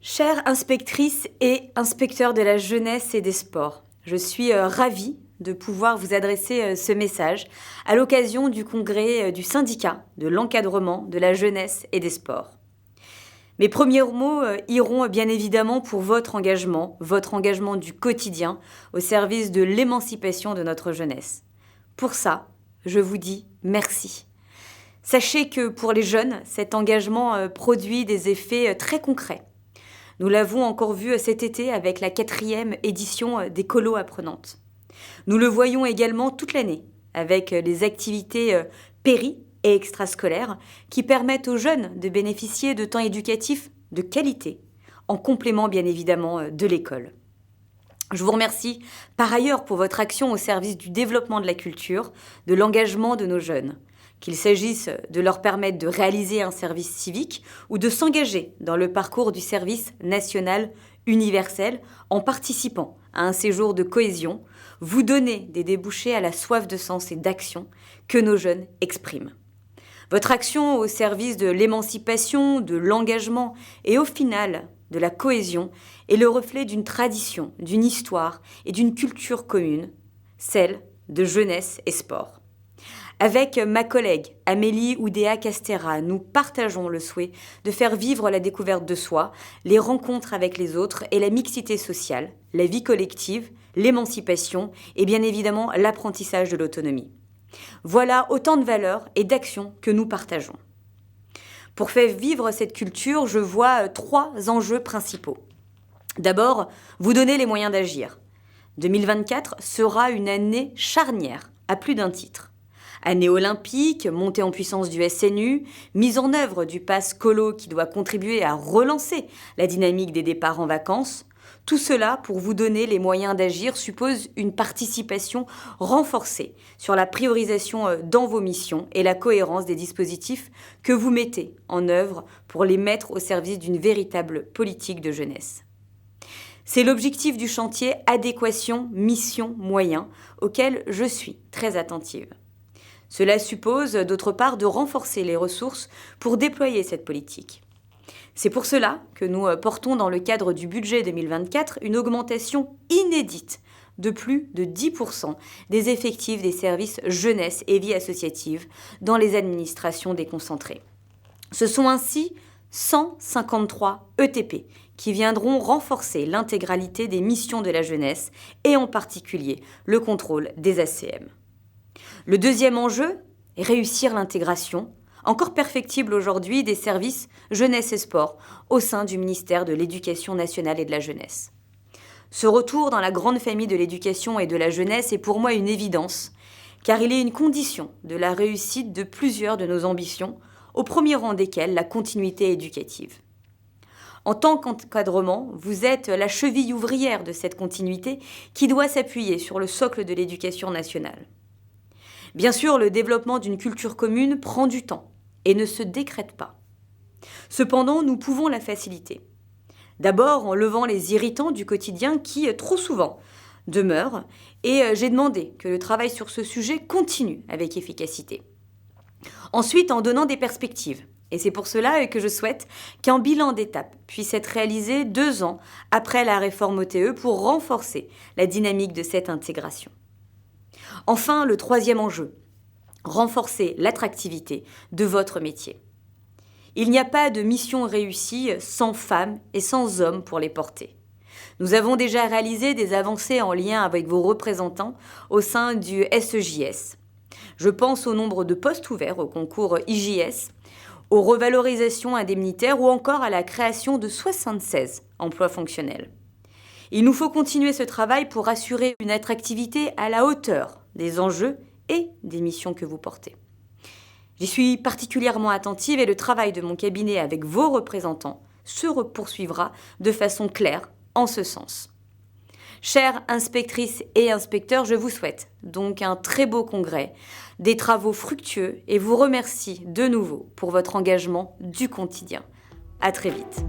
Chère inspectrice et inspecteur de la jeunesse et des sports, je suis ravie de pouvoir vous adresser ce message à l'occasion du congrès du syndicat de l'encadrement de la jeunesse et des sports. Mes premiers mots iront bien évidemment pour votre engagement du quotidien au service de l'émancipation de notre jeunesse. Pour ça, je vous dis merci. Sachez que pour les jeunes, cet engagement produit des effets très concrets. Nous l'avons encore vu cet été avec la 4e édition des Colos apprenantes. Nous le voyons également toute l'année avec les activités péri- et extrascolaires qui permettent aux jeunes de bénéficier de temps éducatifs de qualité, en complément bien évidemment de l'école. Je vous remercie par ailleurs pour votre action au service du développement de la culture, de l'engagement de nos jeunes. Qu'il s'agisse de leur permettre de réaliser un service civique ou de s'engager dans le parcours du service national universel en participant à un séjour de cohésion, vous donnez des débouchés à la soif de sens et d'action que nos jeunes expriment. Votre action au service de l'émancipation, de l'engagement et au final de la cohésion est le reflet d'une tradition, d'une histoire et d'une culture commune, celle de jeunesse et sport. Avec ma collègue Amélie Oudéa-Castéra, nous partageons le souhait de faire vivre la découverte de soi, les rencontres avec les autres et la mixité sociale, la vie collective, l'émancipation et bien évidemment l'apprentissage de l'autonomie. Voilà autant de valeurs et d'actions que nous partageons. Pour faire vivre cette culture, je vois 3 enjeux principaux. D'abord, vous donner les moyens d'agir. 2024 sera une année charnière à plus d'un titre. Année olympique, montée en puissance du SNU, mise en œuvre du pass Colo qui doit contribuer à relancer la dynamique des départs en vacances. Tout cela, pour vous donner les moyens d'agir, suppose une participation renforcée sur la priorisation dans vos missions et la cohérence des dispositifs que vous mettez en œuvre pour les mettre au service d'une véritable politique de jeunesse. C'est l'objectif du chantier adéquation, mission, moyens, auquel je suis très attentive. Cela suppose, d'autre part, de renforcer les ressources pour déployer cette politique. C'est pour cela que nous portons dans le cadre du budget 2024 une augmentation inédite de plus de 10% des effectifs des services jeunesse et vie associative dans les administrations déconcentrées. Ce sont ainsi 153 ETP qui viendront renforcer l'intégralité des missions de la jeunesse et en particulier le contrôle des ACM. Le deuxième enjeu est réussir l'intégration, encore perfectible aujourd'hui, des services jeunesse et sport au sein du ministère de l'Éducation nationale et de la jeunesse. Ce retour dans la grande famille de l'éducation et de la jeunesse est pour moi une évidence, car il est une condition de la réussite de plusieurs de nos ambitions, au premier rang desquelles la continuité éducative. En tant qu'encadrement, vous êtes la cheville ouvrière de cette continuité qui doit s'appuyer sur le socle de l'éducation nationale. Bien sûr, le développement d'une culture commune prend du temps et ne se décrète pas. Cependant, nous pouvons la faciliter. D'abord en levant les irritants du quotidien qui, trop souvent, demeurent, et j'ai demandé que le travail sur ce sujet continue avec efficacité. Ensuite, en donnant des perspectives. Et c'est pour cela que je souhaite qu'un bilan d'étape puisse être réalisé 2 ans après la réforme OTE pour renforcer la dynamique de cette intégration. Enfin, le 3e enjeu, renforcer l'attractivité de votre métier. Il n'y a pas de mission réussie sans femmes et sans hommes pour les porter. Nous avons déjà réalisé des avancées en lien avec vos représentants au sein du SEJS. Je pense au nombre de postes ouverts au concours IJS, aux revalorisations indemnitaires ou encore à la création de 76 emplois fonctionnels. Il nous faut continuer ce travail pour assurer une attractivité à la hauteur des enjeux et des missions que vous portez. J'y suis particulièrement attentive et le travail de mon cabinet avec vos représentants se poursuivra de façon claire en ce sens. Chères inspectrices et inspecteurs, je vous souhaite donc un très beau congrès, des travaux fructueux et vous remercie de nouveau pour votre engagement du quotidien. À très vite.